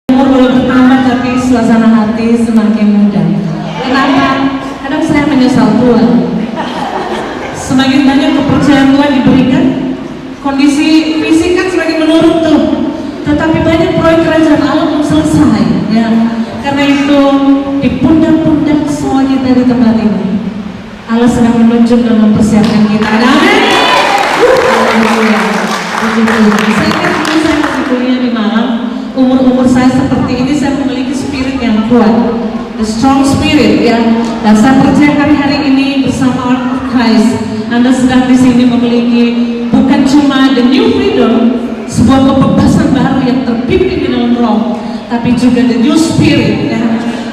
Umur boleh bertambah tapi suasana hati semakin muda. Kenapa? Kadang saya menyesal tua. Semakin banyak kepercayaan Tuhan diberikan, kondisi fisik kan semakin menurun tuh. Tetapi banyak proyek kerajaan Allah belum selesai. Ya. Karena itu di pundak-pundak semua kita di tempat ini, Allah sedang menunjuk dan mempersiapkan kita. Amin. Saya kan dulu saya masih kuliah di Malang. Umur saya seperti ini, saya memiliki spirit yang kuat, the strong spirit, ya. Dan saya percaya hari ini bersama Christ, Anda sedang di sini memiliki bukan cuma the new freedom, sebuah kebebasan baru yang terpimpin di dalam roh, tapi juga the new spirit, ya.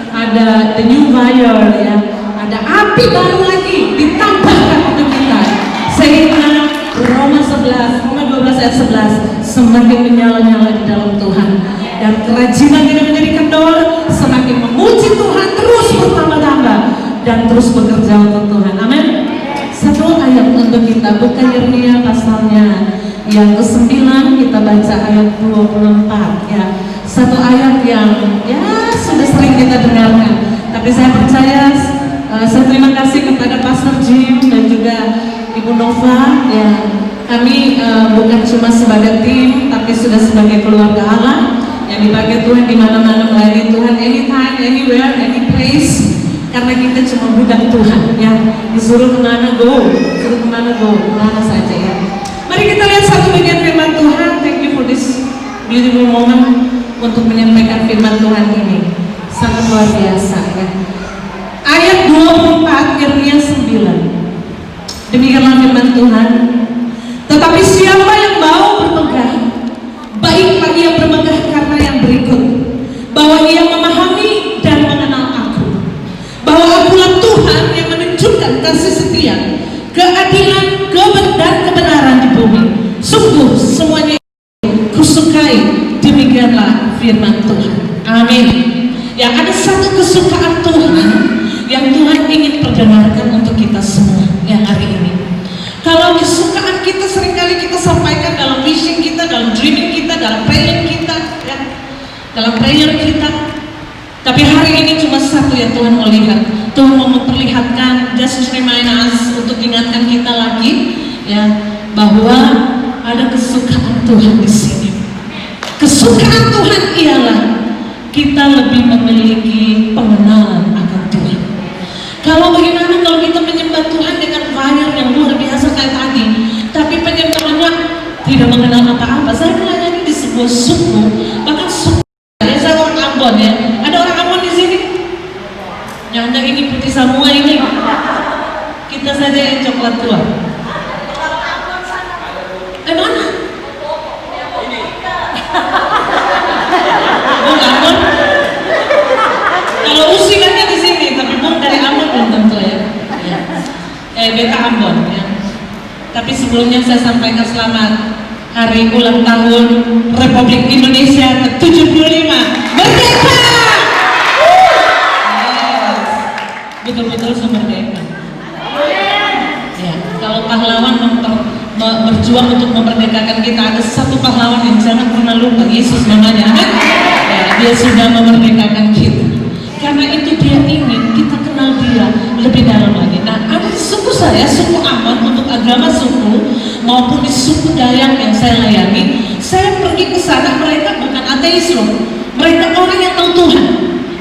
Ada the new fire, ya. Ada api baru lagi ditambahkan untuk kita, sehingga Roma 12 ayat 11 semakin menyala-nyala di dalam Tuhan, dan kerajinan kita menjadi kendor, semakin memuji Tuhan, terus bertambah-tambah dan terus bekerja untuk Tuhan. Amin. Satu ayat untuk kita, buka Yeremia pasalnya yang ke-9, kita baca ayat 24, ya. Satu ayat yang ya sudah sering kita dengarkan, tapi saya percaya, saya terima kasih kepada Pastor Jim dan juga Ibu Nova, ya. Kami bukan cuma sebagai tim, tapi sudah sebagai keluarga Allah yang dipakai Tuhan di mana-mana, melayani Tuhan anytime, anywhere, any place. Karena kita cuma budak Tuhan, ya. Disuruh kemana go, disuruh kemana go, kemana saja, ya. Mari kita lihat satu bagian firman Tuhan. Thank you for this beautiful moment untuk menyampaikan firman Tuhan ini. Sangat luar biasa, ya. Ayat 24 Yeremia 9. Demikianlah firman Tuhan. Tetapi siapa yang mau bermegah, baiklah ia bermegah karena yang berikut, bahwa ia memahami dan mengenal aku, bahwa akulah Tuhan yang menunjukkan kasih setia, keadilan, dan kebenaran di bumi. Sungguh semuanya kusukai. Demikianlah firman Tuhan. Amin. Ya, ada satu kesukaan Tuhan yang Tuhan ingin perdengarkan untuk kita semua yang hari ini. Kalau kesukaan kita seringkali kita sampaikan dalam vision kita, dalam dreaming kita, dalam prayer kita, ya, dalam prayer kita. Tapi hari ini cuma satu yang Tuhan mau lihat. Tuhan mau memperlihatkan, just remind us, untuk ingatkan kita lagi, ya, bahwa ada kesukaan Tuhan di sini. Kesukaan Tuhan ialah kita lebih memiliki pengenalan akan Tuhan. Kalau bagaimana kalau kita menyembah Tuhan dengan fire yang luar biasa kayak tadi, tapi penyembahannya tidak mengenal apa-apa. Saya melayani di sebuah suku, bahkan suku, ya, saya orang Ambon, ya. Ada orang Ambon di sini? Yang ada ini putih semua ini. Kita saja yang coklat tua. Mana? Bung Ambon? Kalau usilannya di sini, tapi Bung dari Ambon belum tentu, ya. Beta Ambon, ya. Tapi sebelumnya saya sampaikan selamat hari ulang tahun Republik Indonesia ke-75 Merdeka. Yes. Betul-betul semerdeka. Ya, kalau pahlawan berjuang untuk memerdekakan kita, ada satu pahlawan yang jangan pernah lupa, Yesus namanya. Ya, dia sudah memerdekakan kita. Karena itu dia ingin kita kenal dia lebih dalam lagi. Nah, ada di suku saya, suku Ambon, untuk agama suku maupun di suku Dayak yang saya layani, saya pergi ke sana, mereka bukan ateis loh. Mereka orang yang tahu Tuhan.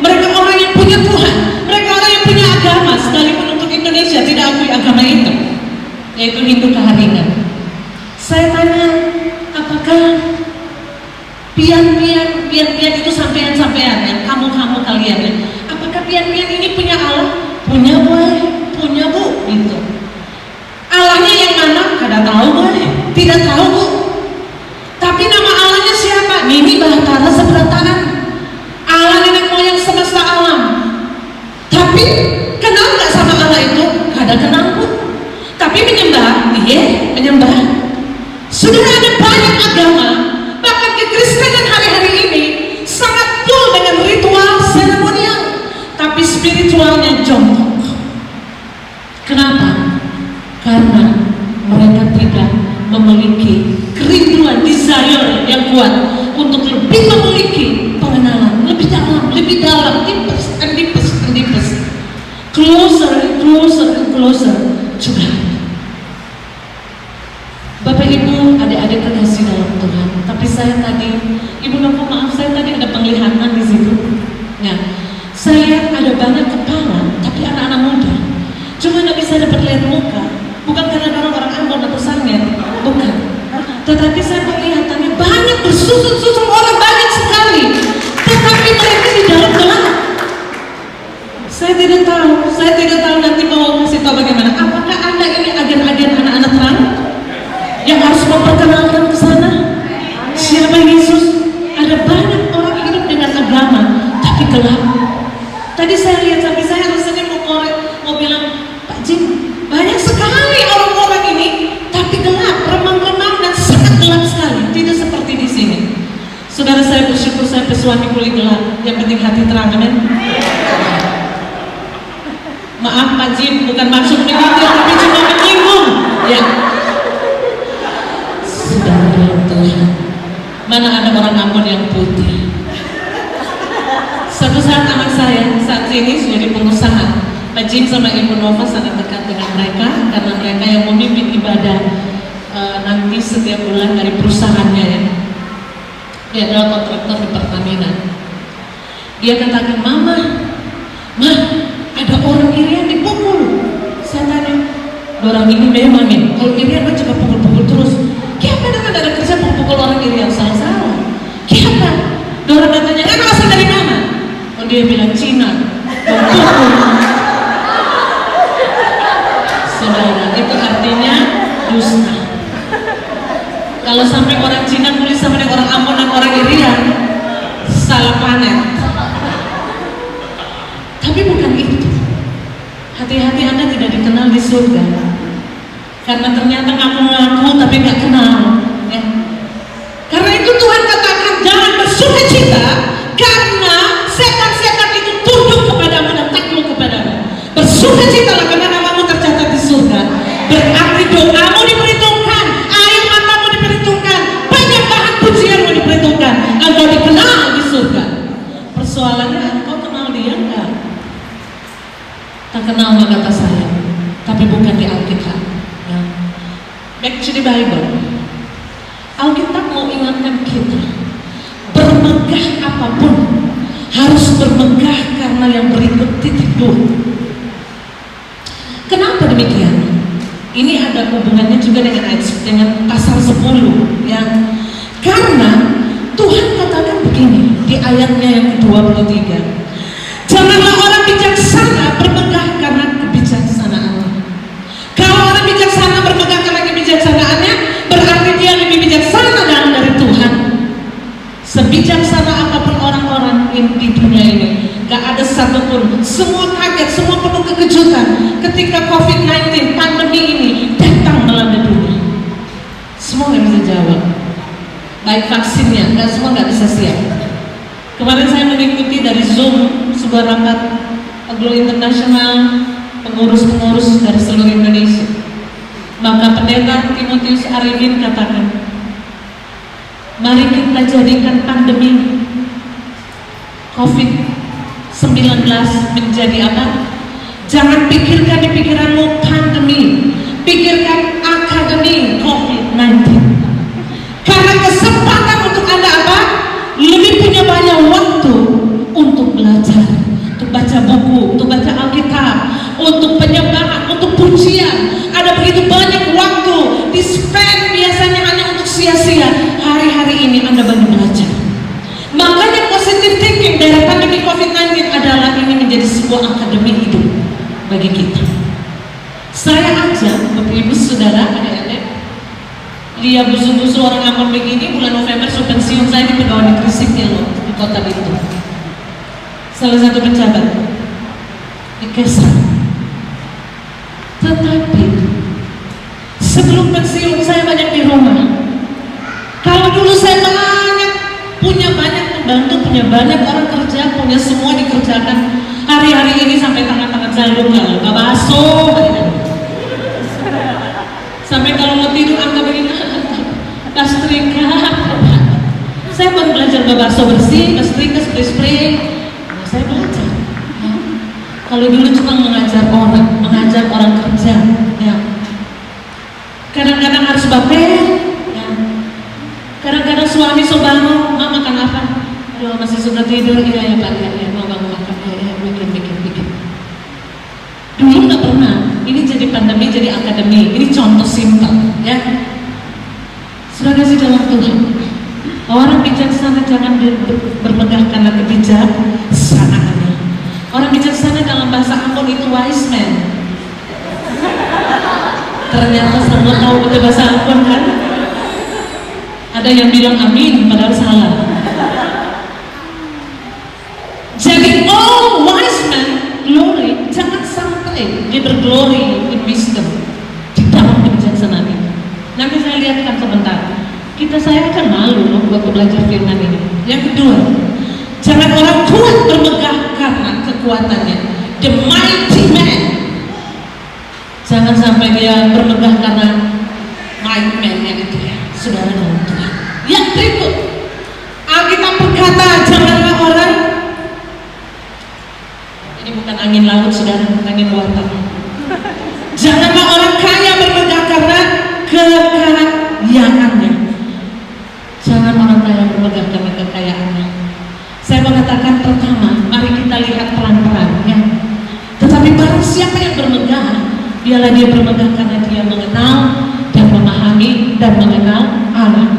Mereka orang yang punya Tuhan. Mereka orang yang punya agama, sekalipun untuk Indonesia tidak akui agama itu, yaitu Hindu Keharingan. Saya tanya, apakah pian-pian itu sampean-sampean, yang kamu kalian, ya, apakah pian-pian ini punya Allah? Punya boy, punya bu, gitu. Allahnya yang mana? Kada tahu boy, tidak tahu bu. Tapi nama Allahnya siapa? Nini Bahtara sebelah tangan. Allah nenek moyang semesta alam. Tapi kenal nggak sama Allah itu? Kada kenal bu. Tapi menyembah, iya menyembah. Sudah ada banyak agama, bahkan kekristenan hari-hari ini sangat full dengan ritual seremonial, tapi spiritualnya jongkok. Kenapa? Karena mereka tidak memiliki kerinduan, desire yang kuat untuk lebih memiliki pengenalan lebih dalam, deepest and deepest and deepest, closer and closer and closer to God. Bapak Ibu, adik-adik terkasih dalam Tuhan. Tapi saya tadi, Ibu Noko maaf, saya tadi ada penglihatan di situ. Ya, saya lihat ada banyak kepala, tapi anak-anak muda. Cuma nggak bisa dapat lihat muka, bukan karena orang Ambon atau Sangir, bukan. Tetapi saya penglihatannya banyak bersusun-susun orang banyak sekali, tetapi mereka di dalam gelap. Saya tidak tahu nanti mau kasih tahu bagaimana. Apakah Anda ini agen-agen anak-anak terang yang harus memperkenalkan ke sana siapa Yesus? Ada banyak orang hidup dengan agama tapi gelap. Tadi saya lihat sampai saya rasanya mau bilang, Pak Jim, banyak sekali orang-orang ini tapi gelap, remang-remang dan sangat gelap sekali. Tidak seperti di sini. Saudara, saya bersyukur saya pesuami kulit gelap, yang penting hati terang, amin. Maaf Pak Jim, bukan maksud menyindir tapi cuma menyinggung. Ya. Saudara dalam Tuhan, mana ada orang Ambon yang putih? Suatu saat anak saya saat ini sudah jadi pengusaha. Pak Jim sama Ibu Nova sangat dekat dengan mereka karena mereka yang memimpin ibadah nanti setiap bulan dari perusahaannya ya. Dia adalah kontraktor di Pertamina. Dia katakan, Mama, ada orang Irian dipukul. Saya tanya, orang ini memang nih, kalau Irian kan coba pukul-pukul terus. Kenapa dengan ada kerja pukul orang Irian? Salah. Kenapa? Orang katanya, kan asal dari mana? Oh, dia bilang Cina. Pukul. Saudara, itu artinya dusta. Kalau sampai orang Cina tulis sama dengan orang Ambon dan orang Irian, salah planet. Tapi bukan itu. Hati-hati Anda tidak dikenal di surga. Karena ternyata ngaku-ngaku tapi nggak kenal. Ya. Karena itu Tuhan katakan jangan bersukacita karena setan-setan itu tunduk kepadamu dan takluk kepadamu. Bersukacitalah karena namamu tercatat di surga. Berarti doamu diperhitungkan, air matamu diperhitungkan, penyembahan pujianmu diperhitungkan. Engkau dikenal di surga. Persoalannya engkau kenal dia enggak? Tak kenal maka kata saya, tapi bukan di Alkitab. Ya. Back to the Bible. Alkitab mau ingatkan kita, bermegah apapun harus bermegah karena yang berikut titik dua. Kenapa demikian? Ini ada hubungannya juga dengan pasal 10 ya. Karena Tuhan katakan begini di ayatnya yang ke-23. Janganlah orang bijaksana bermegah karena kebijaksanaannya. Kalau orang bijaksana bermegah karena kebijaksanaannya, berarti dia lebih bijaksana dari Tuhan. Sebijaksana apapun orang-orang di dunia ini, gak ada satupun. Semua kaget, semua penuh kekejutan ketika COVID-19 pandemi ini datang melanda dunia. Semua gak bisa jawab. Baik vaksinnya, semua gak bisa siap. Kemarin saya mengikuti dari Zoom sebuah rapat Aglo Internasional pengurus-pengurus dari seluruh Indonesia. Maka pendeta Timotius Arifin katakan, mari kita jadikan pandemi COVID-19 menjadi apa? Jangan pikirkan di pikiranmu pandemi, pikirkan akademi COVID-19. Karena kesempatan untuk Anda apa? Lebih punya banyak waktu untuk belajar, untuk baca buku, untuk baca Alkitab, untuk penyembahan, untuk pujian. Ada begitu banyak waktu di-spend biasanya hanya untuk sia-sia. Hari-hari ini Anda banyak belajar. Makanya positive thinking dari pandemi COVID-19 adalah ini menjadi sebuah akademi hidup bagi kita. Saya ajak Bapak Ibu Saudara, adik-adik, lihat busu-busu orang Ambon begini, bulan November sudah pensiun saya di pegawai negeri sipil di kota itu. Salah satu pejabat di Kesang. Tetapi sebelum pensiun saya banyak di rumah. Kalau dulu saya punya banyak pembantu, punya banyak orang kerja, punya semua dikerjakan. Hari-hari ini sampai tangan-tangan saya luka, baso. Sampai kalau mau tidur angka begini, setrika. Saya baru belajar bakso bersih, bersih, spray. Nah, saya belajar. Ya. Kalau dulu cuma mengajar orang kerja, ya. Kadang-kadang harus bapel, ya. Kadang-kadang suami sobango, "Ma, makan apa?" "Aduh, masih suka tidur." "Iya ya Pak, ya, mau bangun makan." "Ya, bikin." Dulu nggak pernah. Ini jadi pandemi, jadi akademi. Ini contoh simpel, ya. Saudara kasih dalam Tuhan, orang bijaksana jangan bermegah karena kebijaksanaannya. Orang bijaksana dalam bahasa Ambon itu wise man. Ternyata semua tahu betul bahasa Ambon kan? Ada yang bilang amin padahal salah. Jadi all wise man glory, jangan sampai dia berglory in wisdom di dalam kebijaksanaan ini. Nanti saya lihatkan sebentar. Saya akan malu loh waktu belajar firman ini. Yang kedua, jangan orang kuat bermegah karena kekuatannya. The mighty man. Jangan sampai dia bermegah karena mighty man-nya itu ya. Saudara dalam Tuhan. Yang berikut, Alkitab berkata, janganlah orang, ini bukan angin laut saudara, angin buatan. Janganlah orang kaya bermegah karena kekayaannya. Jangan orang kaya bermegah karena kekayaannya. Saya mengatakan pertama, mari kita lihat pelan-pelan ya. Tetapi barang siapa yang bermegah, biarlah dia bermegah karena dia mengenal dan memahami dan mengenal Allah.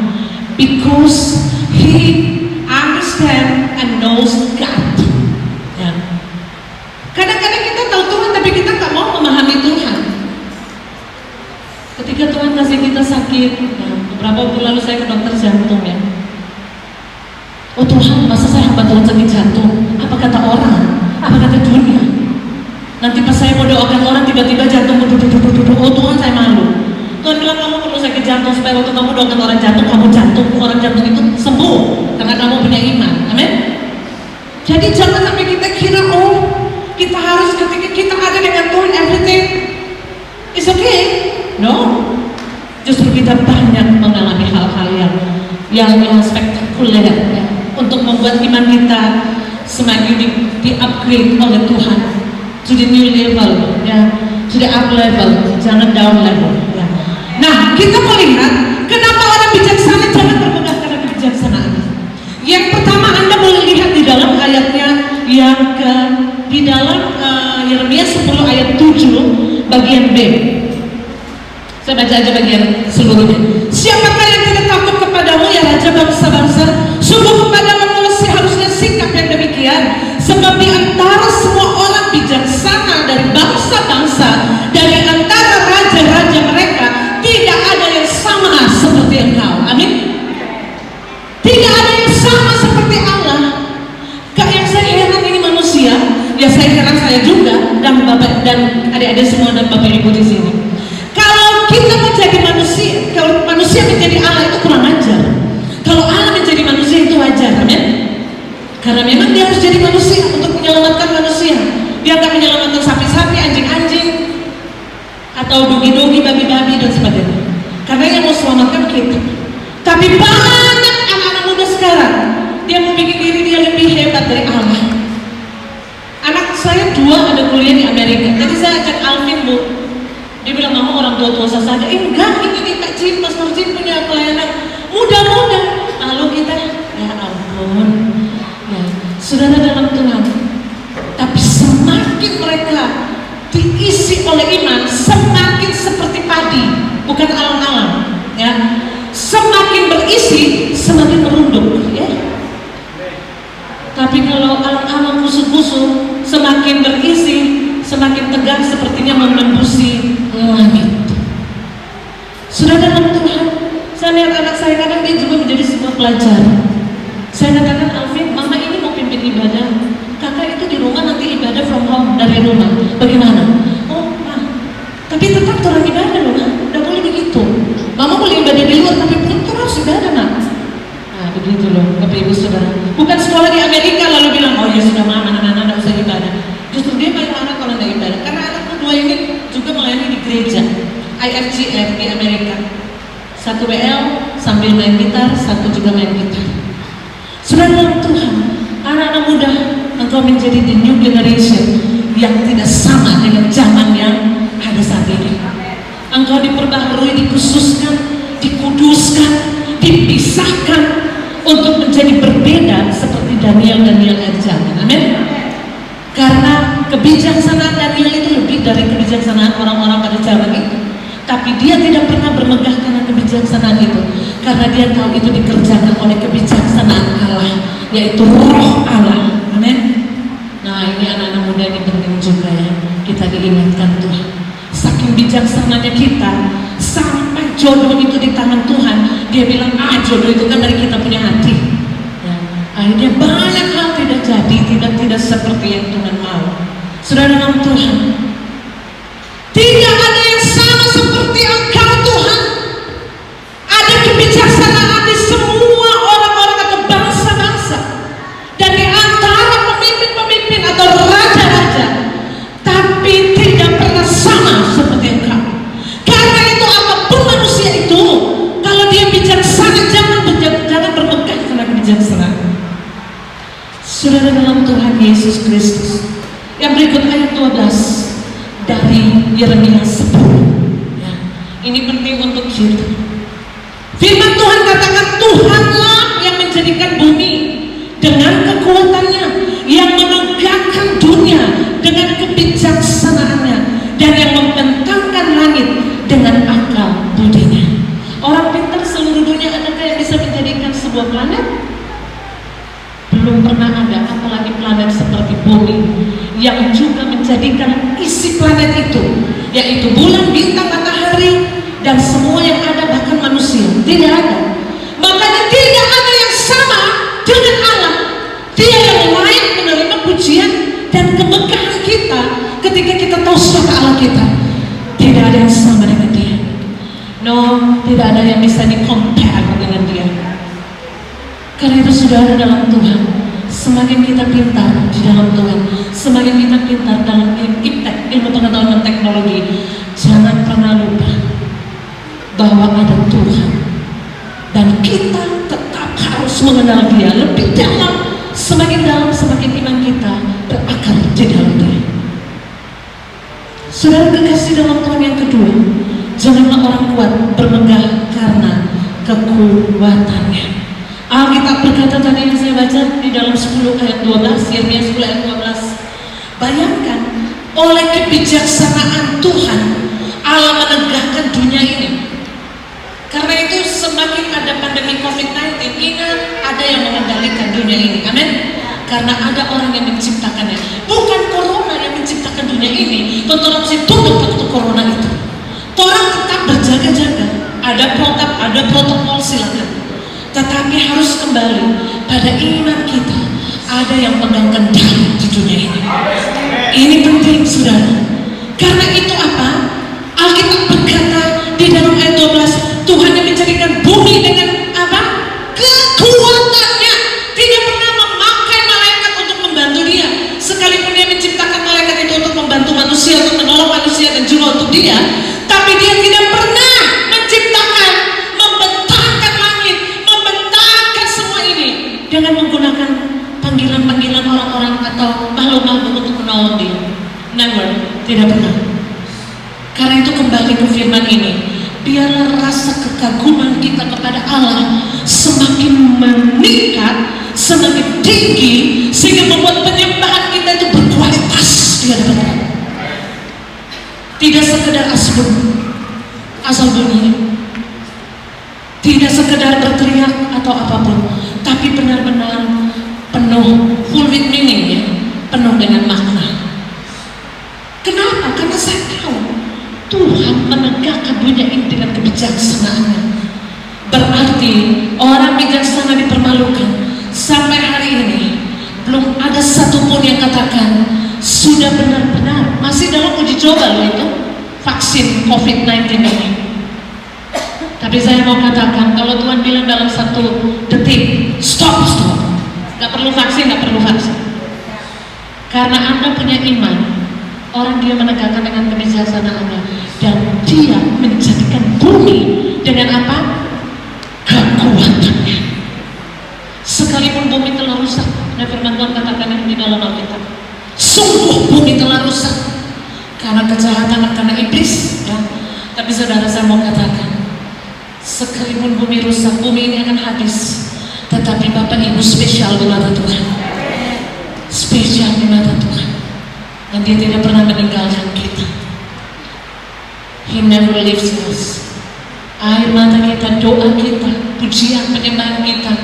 Because he understand and knows God. Ya. Kadang-kadang kita tahu Tuhan tapi kita tak mau memahami Tuhan. Ketika Tuhan kasih kita sakit, ya, beberapa waktu lalu saya ke dokter jantung ya. Oh Tuhan, masa saya hamba Tuhan sakit jantung? Apa kata orang? Apa kata dunia? Nanti pas saya mau doakan orang tiba-tiba jantung berduduk. Oh Tuhan, saya malu. Tuhan bilang kamu perlu sakit jantung supaya waktu kamu doakan orang jantung itu sembuh karena kamu punya iman. Amin. Jadi jangan sampai kita kira kita harus ketika kita ada dengan Tuhan everything is okay. No, justru kita banyak mengalami hal-hal yang spektakuler ya, untuk membuat iman kita semakin di-upgrade oleh Tuhan to the new level ya, to the up level, jangan down level ya. Nah, kita melihat kenapa orang bijaksana jangan bermegah karena kebijaksanaan. Yang pertama, Anda boleh lihat di dalam ayatnya di dalam Yeremia 10 ayat 7 bagian B. Saya baca aja bagian seluruhnya. Siapakah yang tidak takut kepadamu ya raja bangsa-bangsa? Sungguh kepadamu seharusnya sikap yang demikian. Sebab di antara semua orang bijaksana dari bangsa-bangsa, dari antara raja-raja mereka, tidak ada yang sama seperti engkau. Amin. Tidak ada yang sama seperti Allah. Yang saya heran ini manusia. Ya saya heran saya juga dan bapak dan adik-adik semua dan bapak ibu di sini. Kalau kita menjadi manusia, kalau manusia menjadi Allah itu kurang ajar. Kalau Allah menjadi manusia itu wajar, amin. Karena memang dia harus jadi manusia untuk menyelamatkan manusia. Dia akan menyelamatkan sapi-sapi, anjing-anjing, atau dogi-dogi, babi-babi dan sebagainya. Karena yang mau selamatkan kita. Tapi banyak anak-anak muda sekarang, dia memikir diri dia lebih hebat dari Allah. Anak saya 2 ada kuliah di Amerika. Jadi saya ajak Alvin, Bu. Dia bilang, mama orang tua-tua saja. Enggak, ini nih Kak Jin, Pastor Jin punya pelayanan muda-muda. Lalu kita, ya ampun ya, saudara dalam Tuhan. Tapi semakin mereka diisi oleh iman, semakin seperti padi, bukan alang-alang ya. Semakin berisi, semakin merunduk ya. Tapi kalau alang-alang kusut-kusut, semakin berisi, semakin tegang, sepertinya menembusi langit. Sudah dalam Tuhan, saya lihat anak saya kadang dia juga menjadi sebuah pelajaran. Saya katakan, Alvin, mama ini mau pimpin ibadah, kakak itu di rumah nanti ibadah from home, dari rumah. Bagaimana? Oh, ma, tapi tetap orang ibadah loh, nah, udah boleh begitu. Mama boleh ibadah di luar, tapi tetap harus ibadah, nak. Nah, begitu loh, Bapak Ibu Saudara. Bukan sekolah di Amerika lalu bilang, oh ya sudah mama, anak-anak tidak usah ibadah. Justru dia banyak anak kalau tidak ibadah. Karena anak kedua ini juga melayani di gereja IFGF di Amerika. 1 WL sambil main gitar, 1 juga main gitar. Saudara dalam Tuhan, anak-anak muda, engkau menjadi the new generation yang tidak sama dengan zaman yang ada saat ini. Engkau diperbaharui, dikhususkan, dikuduskan, dipisahkan untuk menjadi berbeda seperti Daniel dari zaman. Amin. Karena kebijaksanaan Daniel itu lebih dari kebijaksanaan orang-orang pada zaman itu. Tapi dia tidak pernah bermegah karena kebijaksanaan itu, karena dia tahu itu dikerjakan oleh kebijaksanaan Allah, yaitu Roh Allah. Amin. Nah, ini anak-anak muda ini penting juga ya, kita diingatkan Tuhan. Saking bijaksananya kita, sampai jodoh itu di tangan Tuhan, dia bilang, jodoh itu kan dari kita punya hati ya. Akhirnya banyak hal tidak jadi, tidak seperti yang Tuhan mau. Saudara dalam Tuhan, tidak ada yang sama seperti Engkau Tuhan. Ada kebijaksanaan di semua orang-orang atau bangsa-bangsa, dan di antara pemimpin-pemimpin atau raja-raja, tapi tidak pernah sama seperti Engkau. Karena itu apapun manusia itu, kalau dia bijaksana, jangan bermegah karena kebijaksanaan. Saudara dalam Tuhan Yesus Kristus, yang berikut ayat 12 dari Yeremia 10 ya. Ini penting untuk kita. Firman Tuhan katakan, Tuhanlah yang menjadikan bumi dengan kekuatannya, yang menegakkan dunia dengan kebijaksanaannya, dan yang membentangkan langit dengan akal budinya. Orang pintar seluruh dunia, adakah yang bisa menjadikan sebuah planet? Belum pernah ada, apalagi planet seperti bumi yang juga menjadikan isi planet itu, yaitu bulan, bintang, matahari, dan semua yang ada, bahkan manusia. Tidak ada. Makanya tidak ada yang sama dengan Allah. Dia yang layak menerima pujian dan kemegahan kita ketika kita tahu siapa Allah kita. Tidak ada yang sama dengan dia. No, tidak ada yang bisa di-compare dengan dia. Karena itu saudara dalam Tuhan, semakin kita pintar di dalam Tuhan, semakin kita pintar dalam ilmu pengetahuan dan teknologi, jangan pernah lupa bahwa ada Tuhan, dan kita tetap harus mengenal dia lebih dalam. Semakin dalam, semakin iman kita berakar di dalam dia. Saudara kekasih dalam Tuhan yang kedua, janganlah orang kuat bermegah karena kekuatannya. Alkitab berkata tadi yang saya baca di dalam 10 ayat 12, Yeremia 10 ayat 12. Bayangkan, oleh kebijaksanaan Tuhan, Allah menegakkan dunia ini. Karena itu semakin ada pandemi COVID-19, ingat ada yang mengendalikan dunia ini. Amin. Karena ada orang yang menciptakannya. Bukan corona yang menciptakan dunia ini. Tonton si tutup waktu corona itu. Orang tetap berjaga-jaga. Ada protokol, silakan. Tetapi harus kembali pada iman kita. Ada yang pegang kendali di dunia ini. Ini penting saudara. Karena itu apa? Alkitab berkata di dalam ayat 12, Tuhan yang menjadikan bumi dengan apa? Kekuatannya. Tidak pernah memakai malaikat untuk membantu dia. Sekalipun dia menciptakan malaikat itu untuk membantu manusia, untuk menolong manusia dan juga untuk dia, tapi dia tidak pernah menciptakan, membentangkan langit, membentangkan semua ini dengan menggunakan panggilan-panggilan orang-orang atau makhluk-makhluk untuk menolong dia. Never, tidak pernah. Karena itu kembali ke firman ini, biarlah rasa kekaguman kita kepada Allah semakin meningkat, semakin tinggi, sehingga membuat penyembahan kita itu berkualitas di hadapan Allah. Tidak sekedar asal bunyi, tidak sekedar berteriak atau apapun, tapi benar-benar penuh, full with meaning ya, penuh dengan makna. Kenapa? Karena saya tahu Tuhan menegakkan dunia ini dengan kebijaksanaannya. Berarti orang bijaksana dipermalukan. Sampai hari ini belum ada satupun yang katakan sudah benar-benar, masih dalam uji coba loh itu vaksin COVID-19 ini. Tapi saya mau katakan, kalau Tuhan bilang dalam 1 detik stop, gak perlu vaksin. Karena Anda punya iman, orang dia menegakkan dengan kebijaksanaannya, dan dia menjadikan bumi dengan apa? Kekuatannya. Sekalipun bumi meskipun bumi rusak, bumi ini akan habis, tetapi Bapak Ibu spesial di mata Tuhan, spesial di mata Tuhan, dan Dia tidak pernah meninggalkan kita. He never leaves us. Air mata kita, doa kita, pujian, penyembahan kita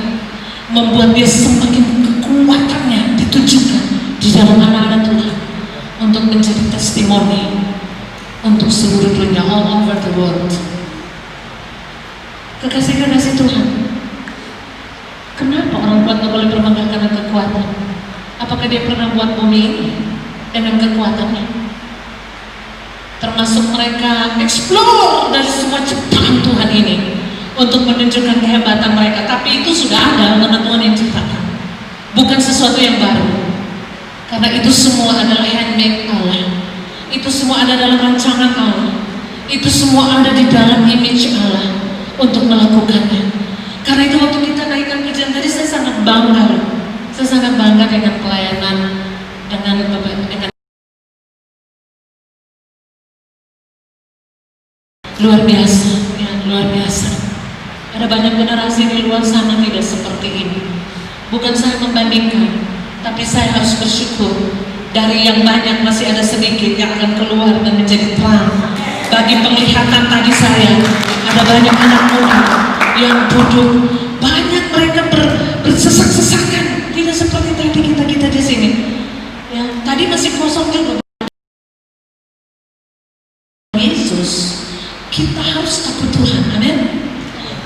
membuat Dia semakin kekuatannya ditujukan di dalam anak-anak Tuhan untuk menjadi testimoni untuk seluruh dunia, all over the world. Kekasih-kekasih Tuhan, kenapa orang kuat gak boleh berbangga karena kekuatan? Apakah Dia pernah buat bumi ini dengan kekuatannya? Termasuk mereka explore dari semua ciptaan Tuhan ini untuk menunjukkan kehebatan mereka. Tapi itu sudah ada karena Tuhan yang ciptakan, bukan sesuatu yang baru. Karena itu semua adalah handmade Allah. Itu semua ada dalam rancangan Allah. Itu semua ada di dalam image Allah untuk melakukannya. Karena itu waktu kita naikkan pujian tadi, saya sangat bangga. Saya sangat bangga dengan pelayanan, dengan luar biasa, ya, luar biasa. Ada banyak generasi di luar sana tidak seperti ini. Bukan saya membandingkan, tapi saya harus bersyukur. Dari yang banyak masih ada sedikit yang akan keluar dan menjadi terang. Bagi penglihatan tadi saya, ada banyak anak muda yang duduk, banyak mereka bersesak-sesakan, tidak seperti tadi kita di sini. Ya, tadi masih kosong juga. Yesus, kita harus takut Tuhan, amin.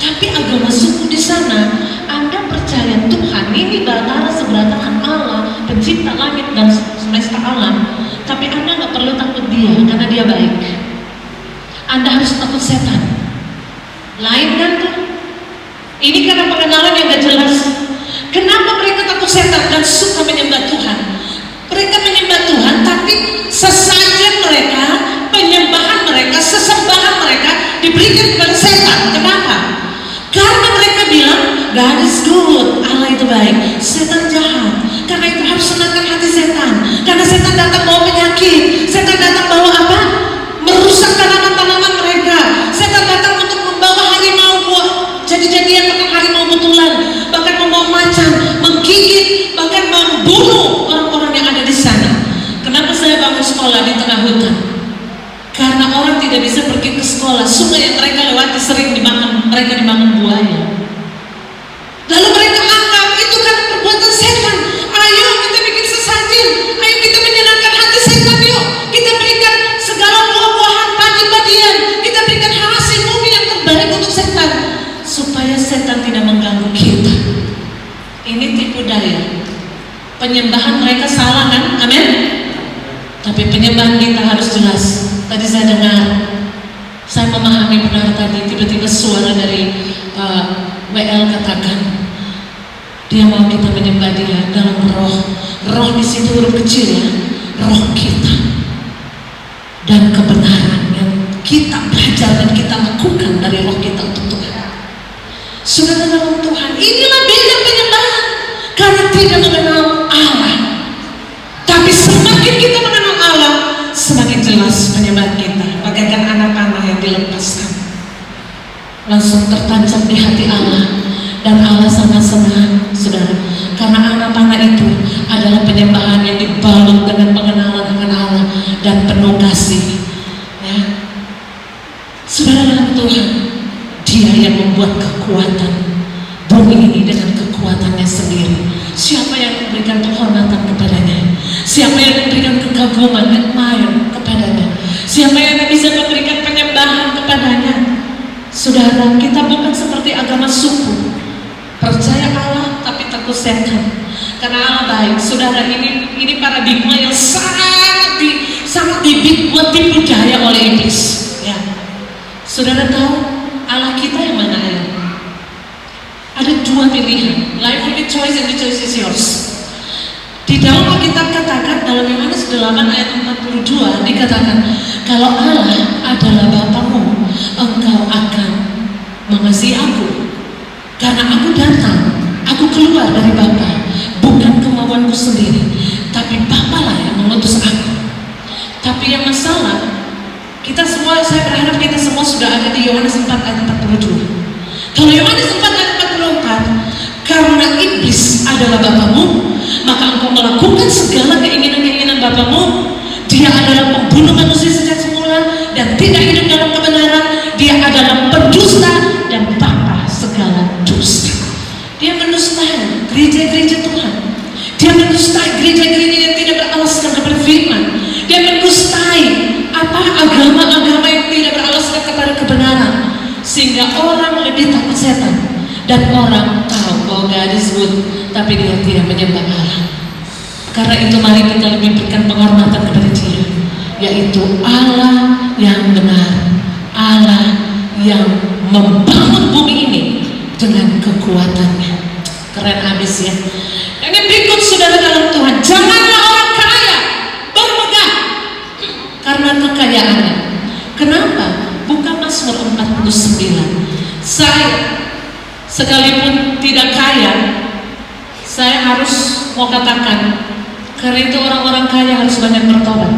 Tapi agama suku di sana, Anda percaya Tuhan ini Batara Seberatahan Allah, pencipta langit dan semesta alam, tapi Anda nggak perlu takut Dia karena Dia baik. Anda harus takut setan. Lain kan tuh? Ini karena pengenalan yang gak jelas. Kenapa mereka takut setan dan suka menyembah Tuhan? Mereka menyembah Tuhan, tapi sesajen mereka, penyembahan mereka, sesembahan mereka diberikan kepada setan. Kenapa? Karena mereka bilang God is good, Allah itu baik, setan jahat. Karena itu harus senangkan hati setan. Karena setan datang bawa penyakit, setan datang bawa apa? Merusak tanaman-tanaman mereka. Setan datang untuk membawa harimau buah jadi-jadian, bahkan harimau betulan, bahkan membawa macan, menggigit, bahkan membunuh orang-orang yang ada di sana. Kenapa saya bangun sekolah di tengah hutan? Karena orang tidak bisa pergi ke sekolah. Sungai yang mereka lewati sering dimakan, mereka dimakan buaya. Lalu mereka anggap itu kan perbuatan setan. Ayo kita bikin sesajen, ayo kita menyenangkan hati setan, yuk kita berikan segala buah-buahan, padi-padian, kita berikan hasil bumi yang terbaik untuk setan, supaya setan tidak mengganggu kita. Ini tipu daya. Penyembahan mereka salah kan? Amin. Tapi penyembahan kita harus jelas. Tadi saya dengar, saya memahami benar tadi, tiba-tiba suara dari WL katakan, dia mau kita menyembah Dia dalam roh. Roh di situ huruf kecil ya, roh kita dan kebenaran yang kita belajar dan kita lakukan dari roh kita untuk Tuhan. Saudara dalam Tuhan, inilah beda penyembahan, karena tidak mengenal Allah. Tapi semakin kita mengenal Allah, semakin jelas penyembahan kita, bagaikan anak panah yang dilepaskan, langsung tertancap di hati Allah. Dan Allah sangat senang, saudara, karena anak panah itu adalah penyembahan yang dibalut dengan pengenalan akan Allah dan penuh kasih. Ya. Saudara dalam Tuhan, Dia yang membuat kekuatan bumi ini dengan kekuatannya sendiri. Siapa yang memberikan penghormatan kepadanya? Siapa yang memberikan kekaguman, admire kepadanya? Siapa yang bisa memberikan penyembahan kepadanya? Saudara, kita bukan seperti agama suku, percaya Allah tapi takut setan. Karena Allah baik. Saudara, ini paradigma yang sangat dibuat tipu daya oleh iblis. Ya. Saudara tahu Allah kita yang mana ya? Ada dua pilihan. Life will be choice and the choice is yours. Di dalam Alkitab katakan dalam Yohanes 8 ayat 42 dikatakan, kalau Allah adalah Bapamu, engkau akan mengasihi aku. Karena aku datang, aku keluar dari Bapa, bukan kemauanku sendiri, tapi Bapa lah yang mengutus aku. Tapi yang masalah, kita semua, saya berharap kita semua sudah ada di Yohanes 4 ayat 42. Kalau Yohanes 4 ayat 44, karena iblis adalah bapamu, maka engkau melakukan segala keinginan-keinginan bapamu. Dia adalah pembunuh manusia sejak semula dan tidak hidup dalam kebenaran. Dia adalah pendusta dan bapa segala dusta. Dia mendustai gereja-gereja Tuhan. Dia mendustai gereja-gereja yang tidak beralaskan kepada firman. Dia mendustai agama-agama yang tidak beralaskan kepada kebenaran, sehingga orang lebih takut setan dan orang tahu bahwa God is good, tapi dia tidak menyembah Allah. Karena itu mari kita lebih berikan penghormatan kepada Dia, yaitu Allah yang benar, Allah yang membangun bumi ini dengan kekuatannya. Keren habis ya. Yang berikut saudara dalam Tuhan, janganlah orang kaya bermegah karena kekayaannya. Kenapa? Buka Mazmur 49. Saya sekalipun tidak kaya, saya harus mau katakan, karena itu orang-orang kaya harus banyak bertobat.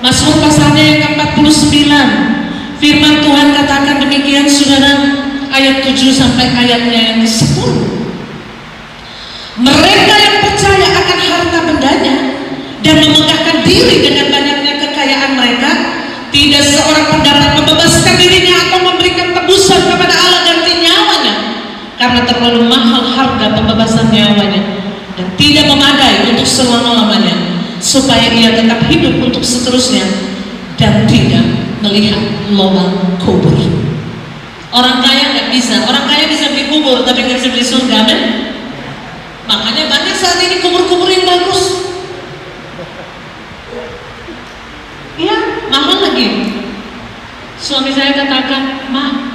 Mazmur pasalnya yang ke-49, firman Tuhan katakan demikian saudara, ayat 7 sampai ayatnya yang ke-10. Mereka yang percaya akan harta bendanya dan memegahkan diri dengan banyaknya kekayaan mereka, tidak seorang pun dapat membebaskan dirinya atau memberikan tebusan kepada Allah ganti nyawanya, karena terlalu mahal harga pembebasan nyawanya dan tidak memadai untuk selama-lamanya, supaya ia tetap hidup untuk seterusnya dan tidak melihat lubang kubur. Orang kaya nggak bisa, orang kaya bisa beli kubur tapi nggak bisa beli surga, kan? Makanya banyak saat ini kubur-kubur yang bagus, iya, mahal lagi. Suami saya katakan, "Ma,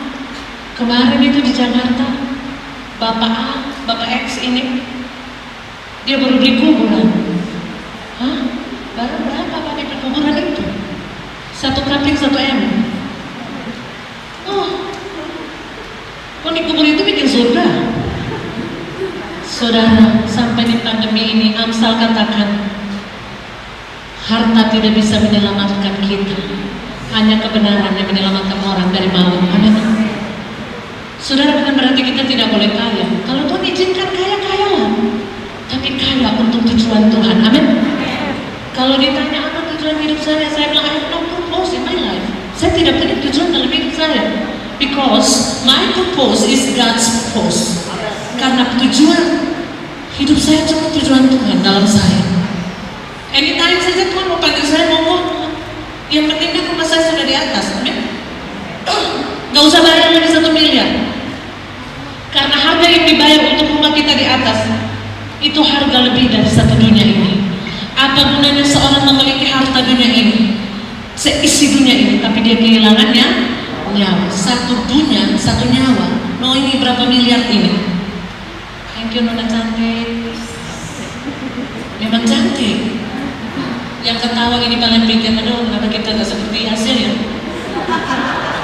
kemarin itu di Jakarta, Bapak A, Bapak X ini, dia baru beli kuburan." Hah? Baru berapa Pak di kuburan itu? 1 kapling 1 M. Oh, kok di kubur itu bikin surga? Saudara, sampai di pandemi ini Amsal katakan, harta tidak bisa menyelamatkan kita, hanya kebenaran yang menyelamatkan orang dari maut. Amin. Saudara, bukan berarti kita tidak boleh kaya. Kalau Tuhan izinkan kaya-kayalah, tapi kaya untuk tujuan Tuhan. Amin. Kalau ditanya apa tujuan hidup saya bilang I have no purpose in my life. Saya tidak punya tujuan dalam hidup saya, because my purpose is God's purpose. Karena tujuan hidup saya cuma tujuan Tuhan dalam saya. Anytime saja Tuhan mau panggil saya, ngomong. Yang penting kan rumah saya sudah di atas, amin. Gak usah bayar lebih 1 miliar. Karena harga yang dibayar untuk rumah kita di atas, itu harga lebih dari satu dunia ini. Apa gunanya seorang memiliki harta dunia ini, seisi dunia ini, tapi dia kehilangannya nyawa. Satu dunia, satu nyawa. No, ini berapa miliar ini? Thank you Nona cantik. Memang cantik. Yang ketawa ini paling pikir, aduh kenapa kita gak seperti hasil ya?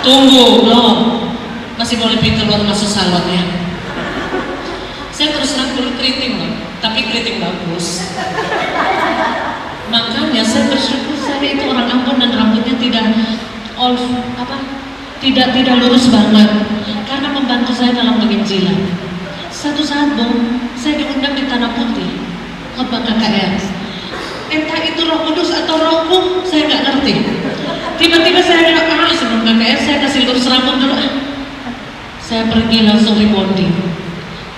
Tunggu, belum. Masih boleh pikir baru masuk salon ya. Saya terus terang dulu keriting loh, tapi keriting bagus. Makanya saya bersyukur saya itu orang Ambon dan rambutnya tidak tidak lurus banget, karena membantu saya dalam penginjilan. Satu saat saya diundang di Tanah Putih khotbah KKR. Entah itu Roh Kudus atau Rohku, saya nggak ngerti. Tiba-tiba saya bilang, sebelum KKR saya kasih lurus rambut dulu. Saya pergi langsung rebonding,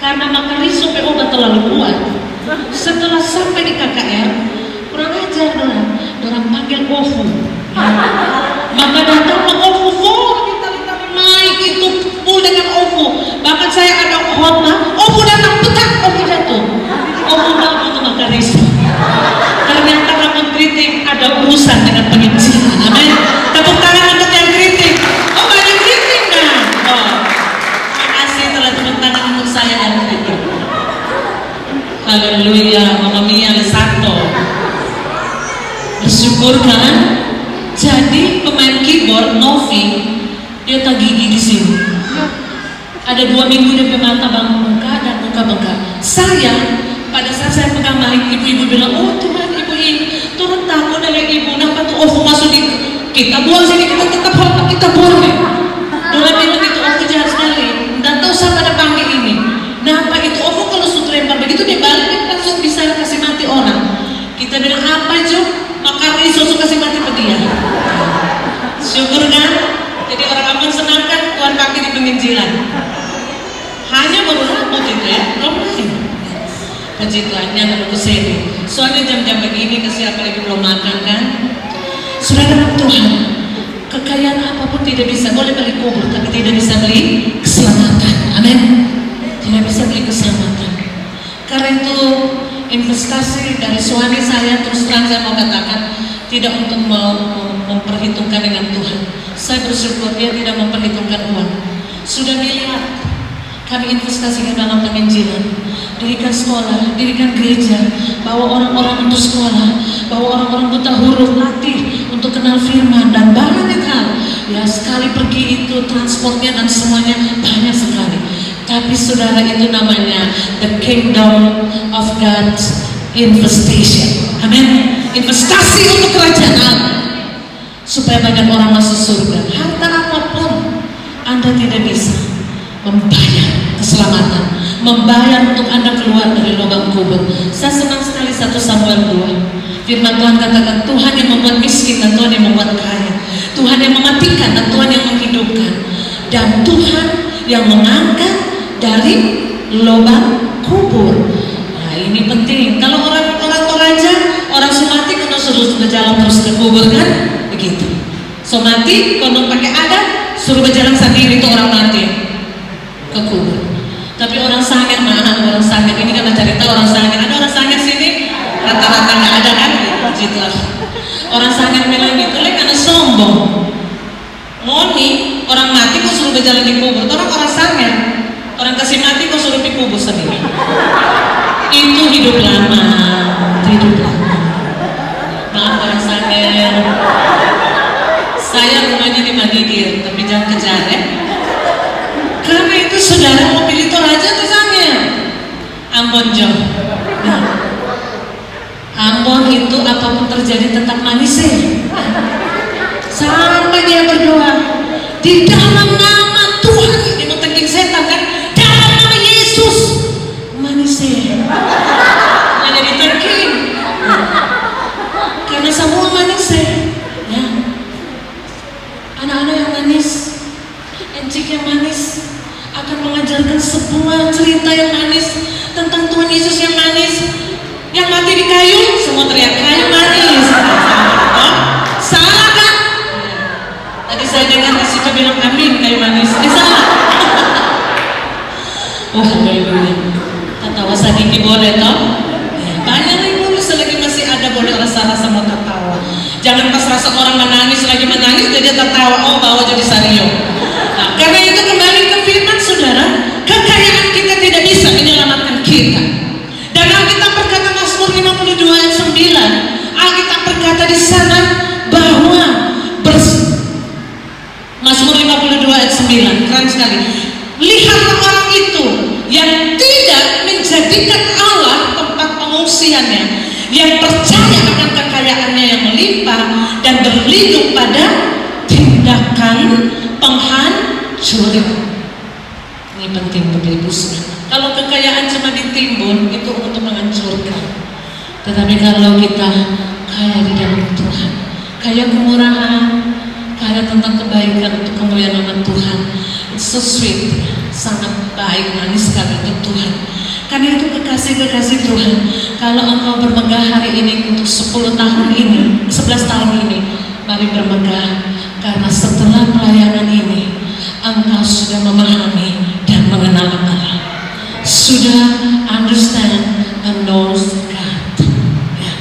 karena Makariso PO terlalu kuat. Setelah sampai di KKR, kurang ajar orang panggil OVU. Maka datang ke OVU full, kita naik itu full dengan OVU. Bahkan saya ada khotbah, OVU datang, petak, OVU jatuh. OVU malu ke Makariso. Ternyata rambut keriting ada urusan dengan penginjilan. Amin. Tepuk tangan untuk yang keriting. Oh, banyak keriting kan? Oh, makasih telah tepuk tangan untuk saya yang keriting. Haleluya, Mama Mia Lesanto. Bersyukur kan? Jadi pemain keyboard Novi, dia tak gigi di sini. Ada 2 minggu dia mata bengkak dan muka bengkak. Saya pada saat saya pegang mic, ibu-ibu bilang, oh Tuhan, ibu ini turun takut dari ibu, kenapa tuh OVU masuk di kita buang sini, kita tetap hormat, kita buang ya. Doa bilang itu OVU jahat sekali. Puji Tuhan, jangan lupa sedih. Soalnya jam-jam begini kasih apalagi belum makan kan. Saudara Tuhan, kekayaan apapun tidak bisa, boleh beli kubur tapi tidak bisa beli keselamatan. Amin. Tidak bisa beli keselamatan. Karena itu investasi dari suami saya, terus terang saya mau katakan, tidak untuk memperhitungkan dengan Tuhan. Saya bersyukur dia tidak memperhitungkan uang. Sudah miliar kami investasikan dalam penginjilan, dirikan sekolah, dirikan gereja, bawa orang-orang untuk sekolah, bawa orang-orang buta huruf, latih untuk kenal firman, dan banyak hal. Ya, sekali pergi itu transportnya dan semuanya banyak sekali. Tapi saudara, itu namanya the kingdom of God's investation. Amin. Investasi untuk kerajaan Allah, supaya banyak orang masuk surga. Harta apapun Anda tidak bisa membayar keselamatan, membayar untuk Anda keluar dari lubang kubur. Saya senang sekali 1 Samuel 2. Firman Tuhan katakan, Tuhan yang membuat miskin dan Tuhan yang membuat kaya, Tuhan yang mematikan dan Tuhan yang menghidupkan, dan Tuhan yang mengangkat dari lubang kubur. Nah, ini penting. Kalau orang Toraja, orang Somati kalau suruh berjalan terus ke kubur kan, begitu. Somati kalau pakai adat suruh berjalan sendiri, itu orang mati ke kubur. Tapi orang Sangir, orang Sangir ini karena cerita orang Sangir, ada orang Sangir sini rata-rata nggak ada kan, gitu. Orang Sangir bilang gitu, karena sombong. Ngoni orang mati kok suruh berjalan di kubur, orang Sangir, orang kasih mati kok suruh di kubur sendiri. Itu hidup lama, hidup lama. Maaf orang Sangir, saya rumahnya di Magidir, tapi jangan kejar ya. Karena itu saudara mau pilih Toraja atau Sangir? Ambon jauh. Nah, Ambon itu apapun terjadi tetap manis ya. Sampai dia berdoa di dalam nama Tuhan, ini mau tengking setan kan? Dalam nama Yesus manis ya. Hanya ditengking. Karena semua manis ya. Anak-anak yang manis, encik yang manis, akan mengajarkan sebuah cerita yang manis tentang Tuhan Yesus yang manis. Yang mati di kayu, semua teriak kayu manis. Oh, salah kan? Tadi saya dengar di situ bilang amin kayu manis. Salah. Oh, haleluya. Tertawa sedikit boleh toh? Ya, banyak ibu selagi masih ada boleh rasa-rasa mau tertawa. Jangan pas rasa orang menangis lagi menangis jadi tertawa, oh bawa jadi sario. Nah, karena itu kembali ke firman saudara, kekayaan kita tidak bisa menyelamatkan kita. Dan Alkitab berkata Mazmur 52 ayat 9, Alkitab berkata di sana bahwa Mazmur 52 ayat 9, keren sekali. Lihatlah orang itu yang tidak menjadikan Allah tempat pengungsiannya, yang percaya akan kekayaannya yang melimpah dan berlindung pada tindakan penghancuran. Ini penting Bapak Ibu Saudara. Kalau kekayaan cuma ditimbun itu untuk menghancurkan. Tetapi kalau kita kaya di dalam Tuhan, kaya kemurahan, kaya tentang kebaikan untuk kemuliaan nama Tuhan, it's so sweet, sangat baik, manis sekali untuk Tuhan. Karena itu kekasih-kekasih Tuhan, kalau engkau bermegah hari ini untuk 10 tahun ini, 11 tahun ini, mari bermegah. Karena setelah pelayanan ini, engkau sudah memahami dan mengenal Allah, sudah understand and knows God. Ya.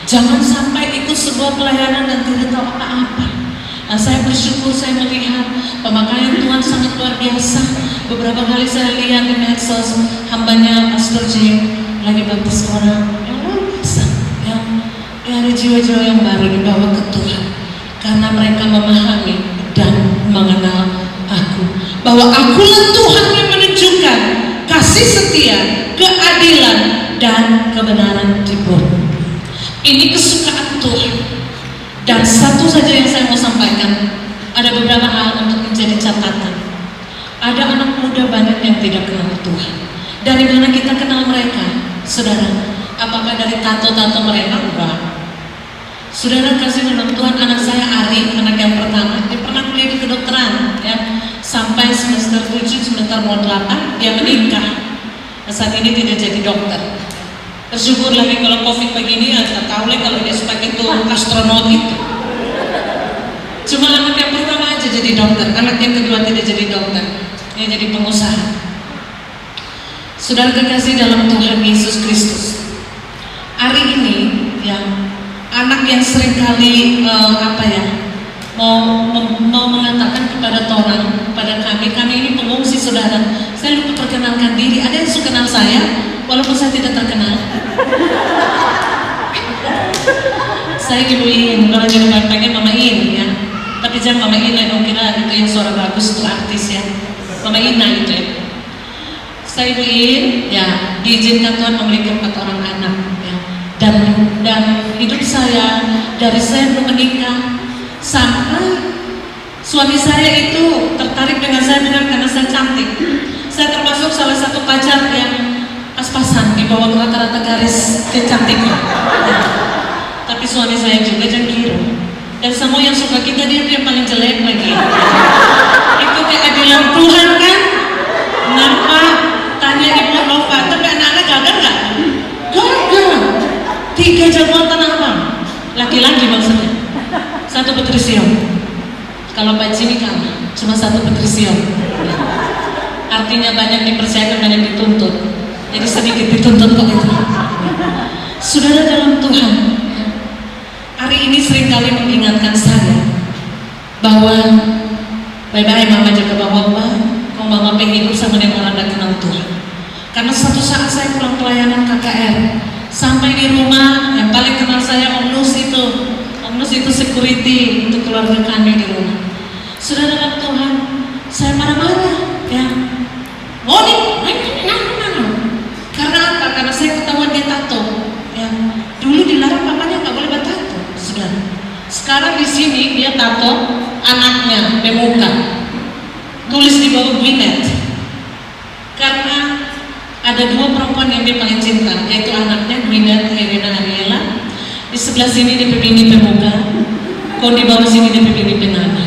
Jangan sampai ikut sebuah pelayanan dan tidak tahu apa-apa. Nah, saya bersyukur saya melihat pemakaian Tuhan sangat luar biasa. Beberapa kali saya lihat di medsos hambanya Pastor J lagi baptis orang yang luar biasa, yang ada jiwa-jiwa yang baru dibawa ke Tuhan karena mereka memahami dan mengenal aku, bahwa akulah Tuhan yang menunjukkan kasih setia, keadilan dan kebenaran di bumi. Ini kesukaan Tuhan. Dan satu saja yang saya mau sampaikan, ada beberapa hal untuk menjadi catatan. Ada anak muda banyak yang tidak kenal Tuhan. Dari mana kita kenal mereka? Saudara, apakah dari tato-tato mereka? Enggak. Saudara kasih menang Tuhan, anak saya Ari, anak yang pertama, dia pernah kuliah di kedokteran, ya, sampai semester 7, semester mau 8, dia menikah. Nah, saat ini tidak jadi dokter. Bersyukur lagi kalau COVID begini, tak tahu lagi kalau dia sebagai itu astronot itu. Cuma anak yang pertama aja jadi dokter, anak yang kedua tidak jadi dokter, dia jadi pengusaha. Saudara kekasih dalam Tuhan Yesus Kristus, hari ini ya, anak yang seringkali mau mengatakan kepada orang, pada kami ini pengungsi saudara. Saya lupa perkenalkan diri. Ada yang suka kenal saya, walaupun saya tidak terkenal. Saya Ibu In, kalau jadi panggil Mama In ya. Tapi jangan Mama Ina dong, kira itu yang suara bagus itu artis ya. Mama Ina itu ya. Saya Ibu In, ya diizinkan Tuhan memiliki 4 orang anak ya. Dan hidup saya dari saya belum menikah sampai suami saya itu tertarik dengan saya karena saya cantik. Saya termasuk salah satu pacar yang pas-pasan di bawah rata-rata garis kecantikan. Ya. Tapi suami saya juga jengkir. Dan semua yang suka kita dia paling jelek lagi. Itu keadilan Tuhan kan? Kenapa? Tanya Ibu Nova, tapi anak-anak gagal nggak? Gagal. 3 jagoan Tanah Abang. Laki-laki maksudnya. 1 Putri Sion. Kalau Pak Jimmy kalah, cuma 1 Putri Sion. Artinya banyak dipercayakan, banyak dituntut. Jadi sedikit dituntut kok itu. Saudara dalam Tuhan, hari ini seringkali mengingatkan saya bahwa bye-bye mama jaga bapak, kau mama pengen hidup sama dengan orang kenal Tuhan. Karena suatu saat saya pulang pelayanan KKR, sampai di rumah yang paling kenal saya Om Nus itu security untuk keluarga kami di rumah. Saudara dalam Tuhan, saya marah-marah ya. Karena apa? Karena saya ketahuan dia tato ya. Dulu dilarang papanya nggak boleh bertato, saudara. Sekarang di sini dia tato anaknya di muka, tulis di bawah Gwyneth. Karena ada 2 perempuan yang dia paling cinta, yaitu anaknya Gwyneth Helena Ariela. Di sebelah sini dia begini pemuka, kalau di bawah sini dia begini penama.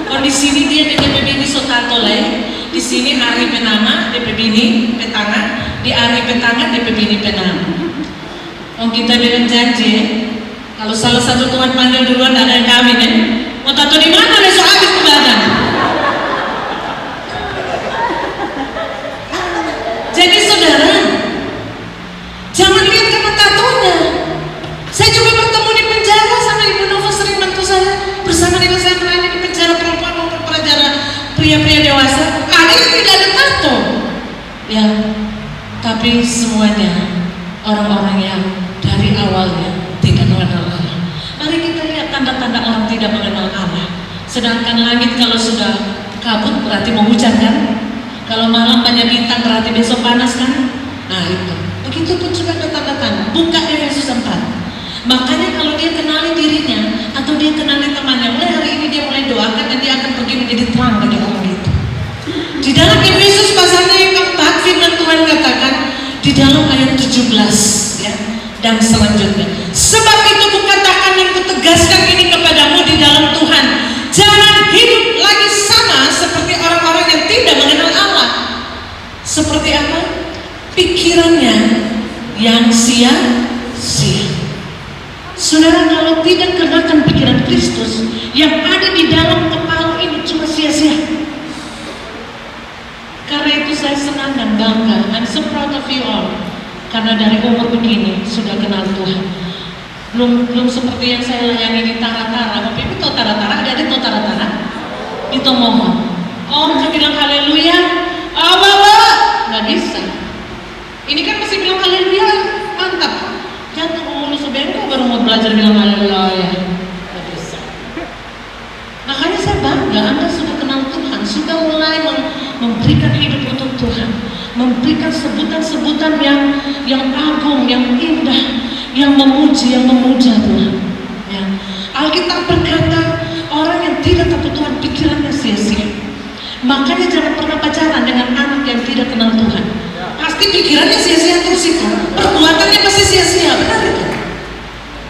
Kalau di sini dia begini sotato lagi. Di sini Ari penama, dia begini petanga. Di Ari petanga, dia begini penama. Oh kita bilang janji, kalau salah satu Tuhan panggil duluan ada yang kawin ya. Mau tato di mana? Besok habis ke badan. Jadi saudara, jangan lihat karena tatonya. Saya juga bertemu di penjara sama Ibu Nova, sering bantu saya bersama dengan saya melayani di penjara perempuan maupun pria-pria dewasa. Ada yang tidak ada tato, ya. Tapi semuanya orang-orang yang dari awalnya tidak mengenal Allah. Mari kita lihat tanda-tanda orang tidak mengenal Allah. Sedangkan langit kalau sudah kabut berarti mau hujan kan? Kalau malam banyak bintang berarti besok panas kan? Nah itu. Begitupun juga ada tanda-tanda. Buka Efesus 4. Makanya kalau dia kenali dirinya atau dia kenali temannya, mulai hari ini dia mulai doakan dan dia akan pergi menjadi terang bagi orang itu. Di dalam Efesus pasalnya yang keempat, firman Tuhan katakan di dalam ayat 17 ya, dan selanjutnya. Sebab itu kukatakan dan kutegaskan ini kepadamu di dalam Tuhan, jangan hidup lagi sama seperti orang-orang yang tidak mengenal Allah. Seperti apa? Pikirannya yang sia-sia. Saudara, kalau tidak kenakan pikiran Kristus, yang ada di dalam kepala ini cuma sia-sia. Karena itu saya senang dan bangga. I'm so proud of you all. Karena dari umur begini sudah kenal Tuhan. Belum seperti yang saya layani di Tara-Tara. Bapak Ibu tahu Tara-Tara? Ada tahu Tara-Tara? Di Tomohon. Oh, saya bilang haleluya. Bapak, nggak bisa. Ini kan masih bilang haleluya, mantap. Jangan ngomong sebengkok baru mau belajar bilang haleluya. Nggak bisa. Makanya saya bangga Anda sudah kenal Tuhan, sudah mulai memberikan hidup untuk Tuhan, memberikan sebutan-sebutan yang agung, yang indah, yang memuji, yang memuja Tuhan. Ya. Alkitab berkata orang yang tidak takut Tuhan pikirannya sia-sia. Makanya jangan pernah pacaran dengan anak yang tidak kenal Tuhan. Pasti pikirannya sia-sia terus itu, perbuatannya pasti sia-sia, benar itu.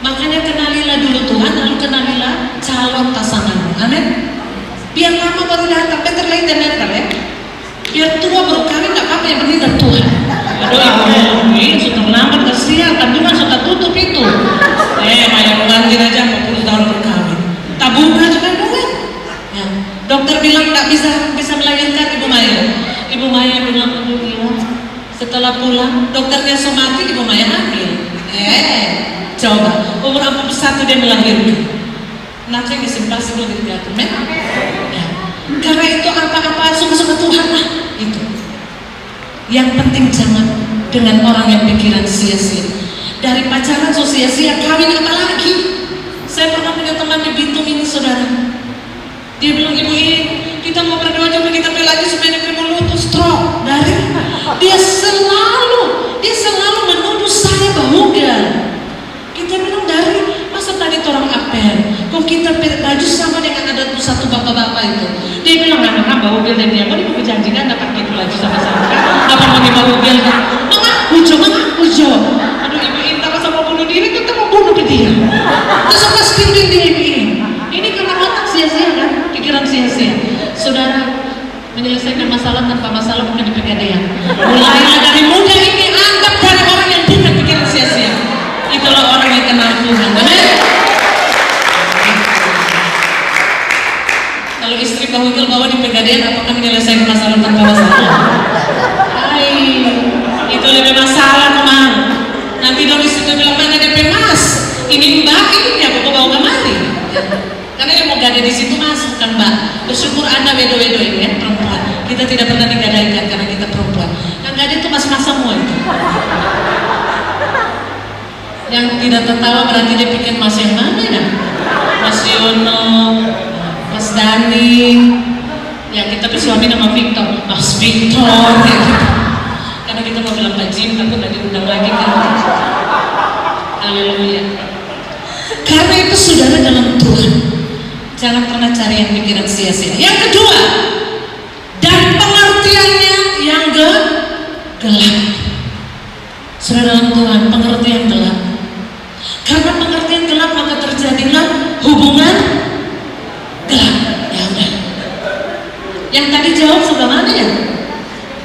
Makanya kenalilah dulu Tuhan, lalu kenalilah calon pasanganmu. Amin. Biar lama baru datang, better late than never ya. Biar tua baru kawin nggak apa-apa, yang penting dari Tuhan. Aduh ibu, ini sudah lambat siang, kandungan sudah tutup itu. Maya pengantin aja 40 tahun berkawin. Tak buka juga kandungan. Ya. Dokter bilang tak bisa melahirkan Ibu Maya. Ibu Maya bilang, aduh iya. Setelah pulang, dokternya somati, Ibu Maya hamil. Coba, umur 41 dia melahirkan. Nanti yang disimpang sebelum diatur, men? Ya. Karena itu apa-apa suka-suka Tuhan lah. Itu. Yang penting jangan dengan orang yang pikiran sia-sia. Dari pacaran so sia-sia, kawin apa lagi? Saya pernah punya teman di Bitung ini, saudara. Dia bilang, ibu ini kita mau berdoa coba kita pilih lagi supaya dia mulut stroke. Dari dia selalu menuduh saya bahugal. Kita bilang dari masa tadi orang apel, kok kita baju sama dengan ada tuh satu bapak-bapak itu. Dia bilang anak bahugal dan dia mau janjikan dapat gitu lagi sama-sama. Apa mau dibahugal kan? Mengaku jo. Aduh ibu ini tak sama bunuh diri kita mau bunuh dia. Terus apa spinning dia ini karena otak sia-sia kan, pikiran sia-sia. Saudara, menyelesaikan masalah tanpa masalah bukan di pegadaian. Mulailah dari muda ini, anggap dari orang yang bukan pikiran sia-sia. Itulah orang yang kenal Tuhan. Amin. Kalau istri bahugil bawa di pegadaian, apakah menyelesaikan masalah tanpa masalah? Hai, itu lebih masalah teman. Nanti dong istri itu bilang mana DP mas? Ini mbak ini ya bapak bawa kemari. Karena yang mau gade di situ masuk kan mbak. Bersyukur anda wedo-wedo ini ya perempuan. Kita tidak pernah digadaikan karena kita perempuan. Yang gade itu mas-mas semua itu. Yang tidak tertawa berarti dia pikir mas yang mana ya? Mas Yono, Mas Dani. Ya kita bersuami nama Victor, Mas Victor. Ya, gitu. Karena kita mau bilang Pak Jim, takut tidak diundang lagi kan. Haleluya. Karena itu saudara dalam Tuhan, jangan pernah cari yang pikiran sia-sia. Yang kedua, dan pengertiannya yang gelap. Saudara dalam Tuhan, pengertian gelap. Karena pengertian gelap maka terjadilah hubungan gelap. Ya udah. Yang tadi jawab sebelah mana ya?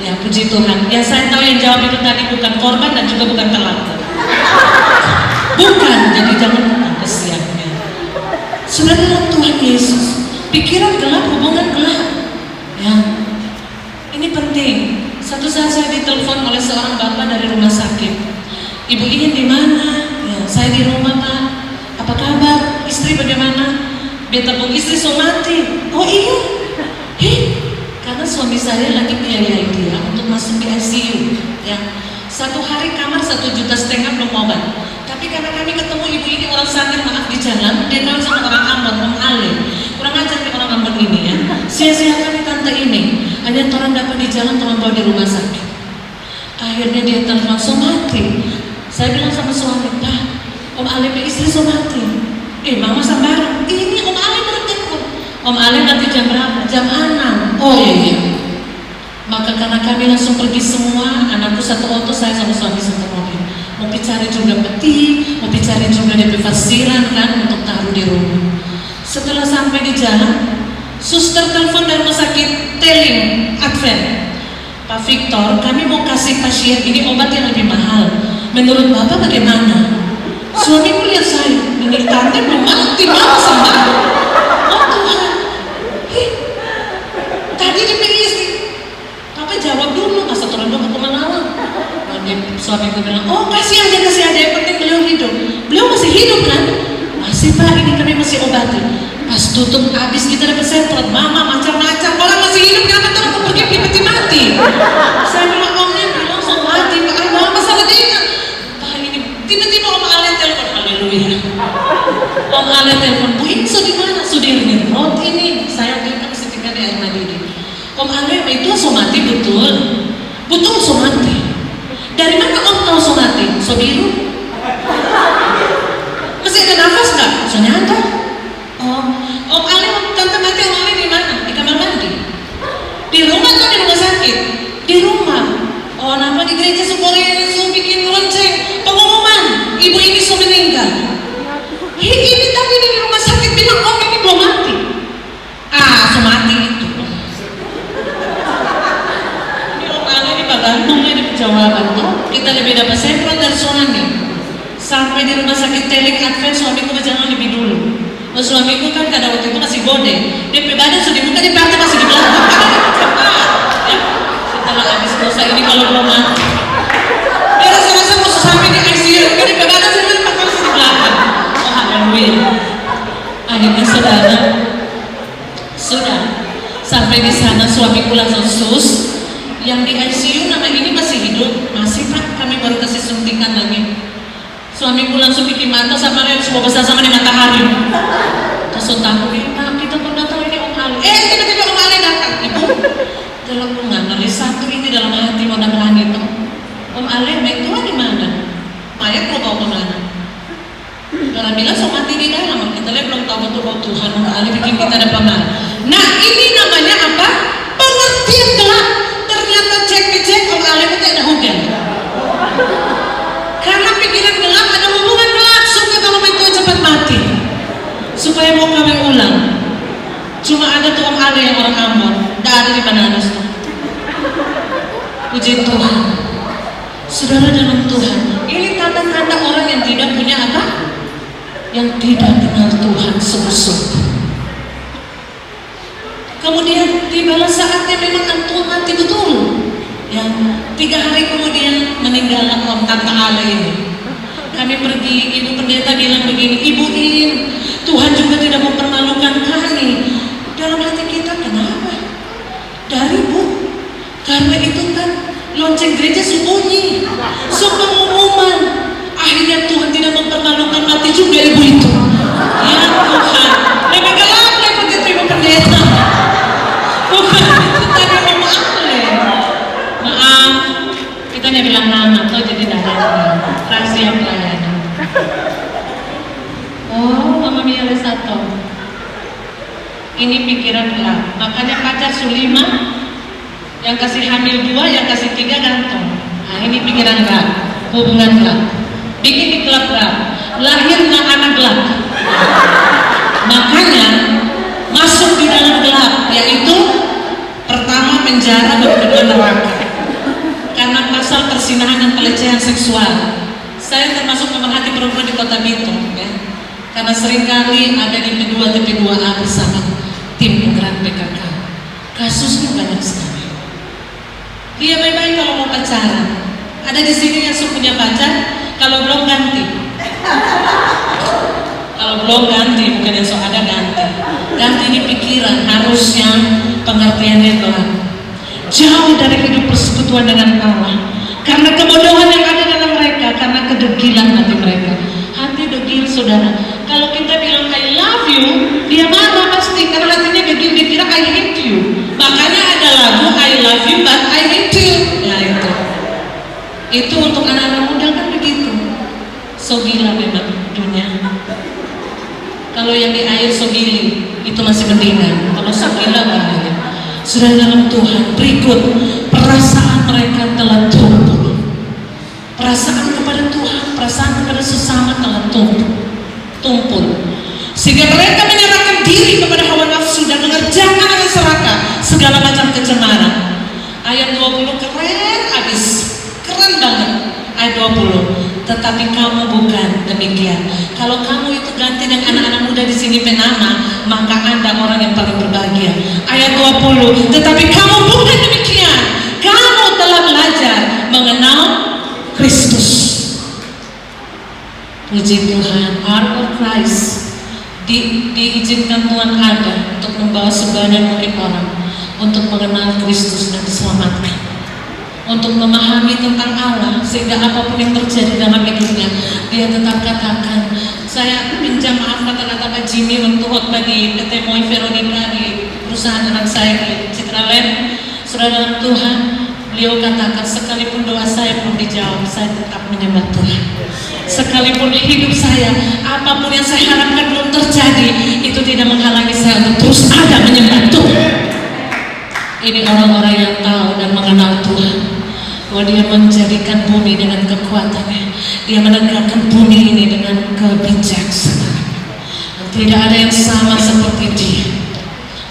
Ya puji Tuhan. Yang saya tahu yang jawab itu tadi bukan korban dan juga bukan pelaku. Bukan, jadi jangan kesiannya. Saudara dalam Tuhan Yesus, pikiran gelap, hubungan gelap. Ya, ini penting. Satu saat saya ditelepon oleh seorang bapak dari rumah sakit. Ibu ingin di mana? Ya, saya di rumah Pak. Apa kabar? Istri bagaimana? Beta pun istri somati. Oh iya? Karena suami saya lagi biayai dia untuk masuk di ICU. Ya, 1 hari kamar 1,5 juta belum obat. Tapi karena kami ketemu ibu ini orang sakit maaf di jalan, dia kawin sama orang Ambon, Om Ale. Kurang ajar nih orang Ambon ini ya. Sia-siakan tante ini. Hanya orang dapat di jalan, orang bawa di rumah sakit. Akhirnya dia telepon somati. Saya bilang sama suami, Pak, Om Ale istri somati. Mama sabar. Ini Om Ale bertelepon. Om Ale nanti jam berapa? Jam 6. Oh iya. Maka karena kami langsung pergi semua, anakku satu auto, saya sama suami satu mobil. Mau cari juga peti, mau cari juga DP fasiran kan untuk taruh di rumah. Setelah sampai di jalan, suster telepon dari rumah sakit Telim Advent. Pak Victor, kami mau kasih pasien ini obat yang lebih mahal. Menurut Bapak bagaimana? Suamiku lihat saya, ini tante belum mati, mau sama. Oh Tuhan, tadi DP istri. Papa jawab dulu, masa turun dulu kemana? Suami itu bilang, oh kasih aja, yang penting beliau hidup. Beliau masih hidup kan? Masih Pak, ini kami masih obati. Pas tutup habis kita dapat semprot, mama macam-macam, orang masih hidup kenapa terus pergi peti mati? Saya bilang omnya bilang so mati, Pak ada masalah dia. Pak ini tiba-tiba Om Ale telepon, haleluya. Om Ale telepon, Bu ini so di mana? Sudirnya, oh ini saya bilang setika di Armadidi. Om Ale itu so mati betul so mati. Dari mana Om tahu so mati? So biru? Masih ada nafas nggak? So nyata? Oh, Om Ale, tante mati Om Ale di mana? Di kamar mandi? Di rumah atau di rumah sakit? Di rumah. Oh, kenapa di gereja Sukorea so bikin lonceng pengumuman ibu ini so meninggal? Ini tadi di rumah sakit bilang Om ini belum mati. So mati itu. Ini Om Ale di tergantung dari jawaban tuh. Kita lebih dapat sempron dari suami. Sampai di rumah sakit Telik Advent suamiku berjalan lebih dulu. Nah, suamiku kan pada waktu itu masih gode. Dia badan sudah di muka, dia partai masih di belakang. Ya, setelah habis dosa ini kalau belum mati. Dia rasa-rasa mau sampai di ICU, dia badan sudah di masih di belakang. Oh, haleluya. Akhirnya saudara, sudah sampai di sana suamiku langsung sus. Yang di ICU nama ini masih hidup, masih Pak, kami baru kasih suntikan lagi. Suamiku langsung bikin mata sama dia, semua besar sama di matahari. Terus tahu, Pak, kita pernah tahu ini Om Ali. Tiba-tiba Om Ali datang. Ibu, dalam mengenali satu ini dalam hati mau berani tuh. Om Ali, baik Tuhan di mana? Mayat mau bawa kemana? Orang bilang so mati di dalam. Kita lihat belum tahu betul bahwa Tuhan Om Ali bikin kita ada pemana. Nah, ini namanya apa? Pengertian gelap. Ternyata cek Om Ali itu ada hujan. Karena pikiran gelap ada hubungan gelap, suka kalau itu cepat mati supaya mau kawin ulang. Cuma ada tuh Om Ali yang orang Ambon, tidak ada di Bananas tuh. Puji Tuhan, saudara dalam Tuhan. Ini tanda-tanda orang yang tidak punya apa? Yang tidak kenal Tuhan sungguh-sungguh. Kemudian tibalah saatnya memang antum mati betul. Ya, 3 hari kemudian meninggal Om Tante Ale ini. Kami pergi, ibu pendeta bilang begini, Ibu In, Tuhan juga tidak mempermalukan kami. Dalam hati kita, kenapa? Dari Bu, karena itu kan lonceng gereja sembunyi, pengumuman. Akhirnya Tuhan tidak mempermalukan mati juga ibu itu. Ya Tuhan, lebih gelap lagi ibu pendeta. Bukan itu tadi Om Ale. Maaf, kita hanya bilang nama, atau jadi darah rahasia pelayanan. Oh, Mama Mia Lesato. Ini pikiran gelap. Makanya pacar Sulima yang kasih hamil 2, yang kasih 3 gantung. Nah, ini pikiran gelap, hubungan gelap. Bikin di gelap gelap. Lahirnya anak gelap. Makanya masuk di dalam gelap, yaitu pertama penjara dan kedua neraka. Karena pasal persinahan dan pelecehan seksual. Saya termasuk pemerhati perempuan di Kota Bitung, ya. Karena seringkali ada di P2TP2A bersama tim penggerak PKK. Kasusnya banyak sekali. Dia baik-baik kalau mau pacaran. Ada di sini yang punya pacar, kalau belum ganti. Kalau belum ganti, bukan yang ada ganti. Ganti ini pikiran, harusnya pengertiannya gelap. Jauh dari hidup persekutuan dengan Allah. Karena kebodohan yang ada dalam mereka, karena kedegilan hati mereka. Hati degil, saudara. Kalau kita bilang I love you, dia marah pasti, karena hatinya degil, dia kira I hate you. Makanya ada lagu I love you but I hate you. Ya itu untuk anak-anak muda kan begitu. So gila memang dunia. Kalau yang di air so gili, itu masih mendingan. Kalau so gila bahaya. Sudah dalam Tuhan, berikut perasaan mereka telah tumpul. Perasaan kepada Tuhan, perasaan kepada sesama telah tumpul. Sehingga mereka menyerahkan diri kepada hawa nafsu dan mengerjakan dengan serakah segala macam kecemaran. Ayat 20 keren abis, keren banget. Ayat 20. Tetapi kamu bukan demikian. Kalau kamu itu ganti dengan anak-anak muda di sini penama, maka Anda orang yang paling berbahagia. Ayat 20. Tetapi kamu bukan demikian. Kamu telah belajar mengenal Kristus. Puji Tuhan, Heart of Christ diizinkan Tuhan ada untuk membawa sebanyak mungkin orang untuk mengenal Kristus dan diselamatkan, untuk memahami tentang Allah, sehingga apapun yang terjadi dalam hidupnya dia tetap katakan. Saya pinjam maaf kata-kata Pak Jimmy untuk khotbah di PT Moi Veronica di perusahaan anak saya di Citraland. Saudara dalam Tuhan, beliau katakan sekalipun doa saya belum dijawab, saya tetap menyembah Tuhan. Sekalipun hidup saya, apapun yang saya harapkan belum terjadi, itu tidak menghalangi saya untuk terus ada menyembah Tuhan. Ini orang-orang yang tahu dan mengenal Tuhan, bahwa dia menjadikan bumi dengan kekuatannya, dia menegakkan bumi ini dengan kebijaksanaan. Tidak ada yang sama seperti dia.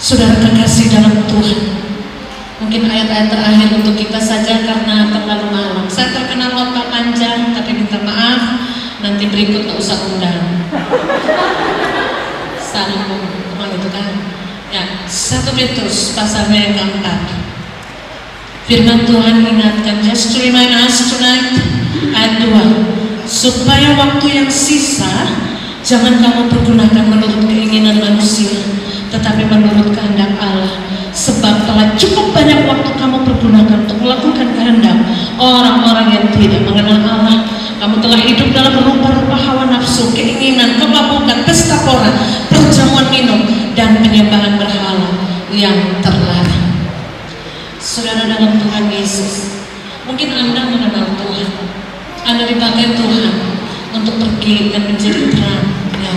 Saudara kekasih dalam Tuhan, mungkin ayat-ayat terakhir untuk kita saja karena terlalu malam. Saya terkenal khotbah panjang, tapi minta maaf, nanti berikut gak usah undang. Saling ngomong itu kan. Ya, 1 Petrus pasalnya yang keempat. Firman Tuhan ingatkan, just to remind us tonight, ayat 2, supaya waktu yang sisa jangan kamu pergunakan menurut keinginan manusia, tetapi menurut kehendak Allah. Sebab telah cukup banyak waktu kamu pergunakan untuk melakukan kehendak orang-orang yang tidak mengenal Allah. Kamu telah hidup dalam rupa-rupa hawa nafsu, keinginan, kemabukan, pesta pora, perjamuan minum, dan penyembahan berhala yang terlarang. Saudara dalam Tuhan Yesus, mungkin Anda mengenal Tuhan, Anda dipakai Tuhan untuk pergi dan menjadi terang. Ya.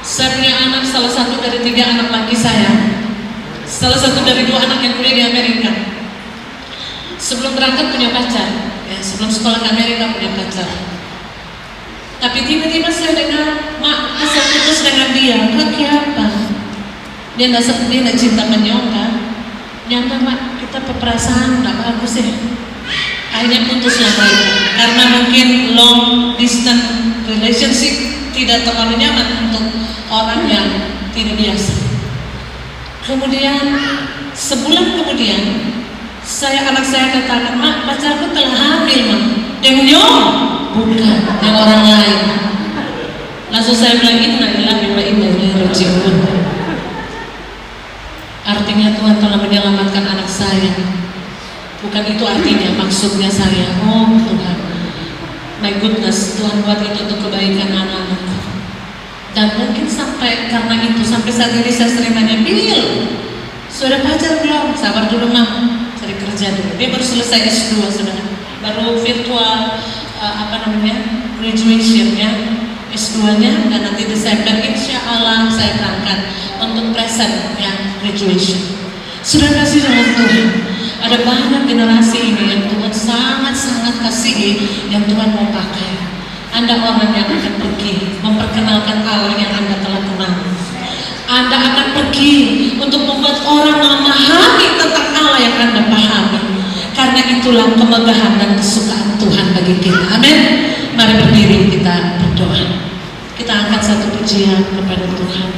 Saya punya anak, salah satu dari 3 anak laki saya, salah satu dari 2 anak yang kuliah di Amerika. Sebelum berangkat punya pacar, ya, sebelum sekolah ke Amerika punya pacar. Tapi tiba-tiba saya dengar, mak, saya putus dengan dia. Kaki apa? Dia nggak cinta menyongka. Nyata mak, kita peperasaan nggak bagus ya. Akhirnya putuslah mereka karena mungkin long distance relationship tidak terlalu nyaman untuk orang yang tidak biasa. Kemudian sebulan kemudian anak saya katakan, mak, pacarku telah hamil mak. Yang nyong bukan, yang orang lain. Langsung saya bilang, innalillahi wa inna ilaihi raji'un. Artinya Tuhan telah menyelamatkan anak saya. Bukan itu artinya, maksudnya saya, oh Tuhan, my goodness, Tuhan buat itu untuk kebaikan anak-anakku. Dan mungkin sampai karena itu, sampai saat ini saya sering nanya, Bill, sudah pacar belum? Sabar dulu mak, cari kerja dulu. Dia baru selesai S2 saudara, baru virtual graduation ya, S2-nya, dan nanti Desember insya Allah saya berangkat untuk present ya, graduation. Sudah kasih dalam Tuhan, ada banyak generasi ini yang Tuhan sangat-sangat kasihi, yang Tuhan mau pakai. Anda orang yang akan pergi memperkenalkan Allah yang Anda telah kenal. Anda akan pergi untuk membuat orang memahami tentang Allah yang Anda pahami. Karena itulah kemegahan dan kesukaan Tuhan bagi kita. Amin. Mari berdiri, kita berdoa. Kita angkat satu pujian kepada Tuhan.